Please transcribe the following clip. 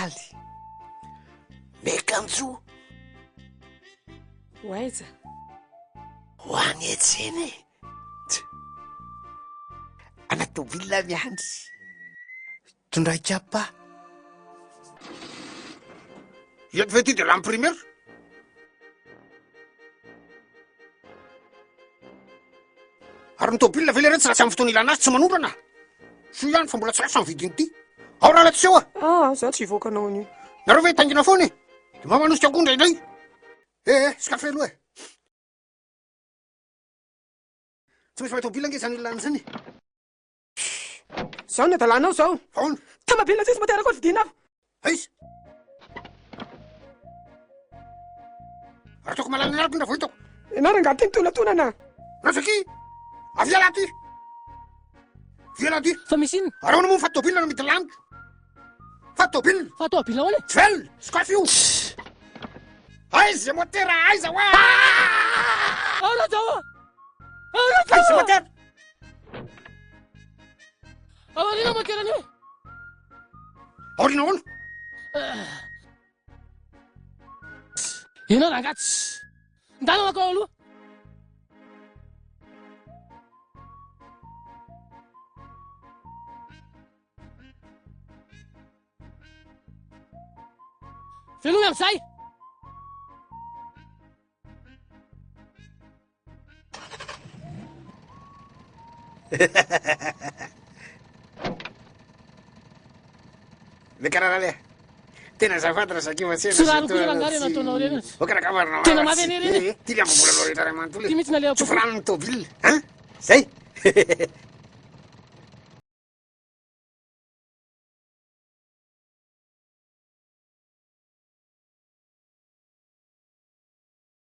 faly mekanjo hoaiza ho any etseny anatobila miandry tondraikapa eto ve ty de lamy primaire ary nytobila ve le rety tsy ratsy amy fotoana ilana azy tsy manondrana so ihany fa mbola tsy rasa mividiny ity ao raha latsy eo za tsy hivoakanao an'io nareo ve tangina foany de mamanosika akondra indray skafe aloha tsy misy maitobila nge zany ilana zany zao ny adalanao zao aona tamabila tsisy materako ly vidina aho aiza ary toko malany anarako indra vo hitako enarangady ty tonatona rasaky aviala ty viala ty fa misy iny ary ahoana moa ny fatobila no mity laniko fatobila fatoabila hoany tsy vel skafe io aiza motera aiza wa Lazao aiza motera aorina moterany aorina ahoana ianao rangatsy ndana akao aloha velomy am'izay le karaha le tena zafady raha sakiva tsy raha rokoa rangary anataonao reny okarakamarina tena mavy ane reny ty le ambovola loha rehetra ray manontolo ty mitsy naleo tsy volany ny tobila zay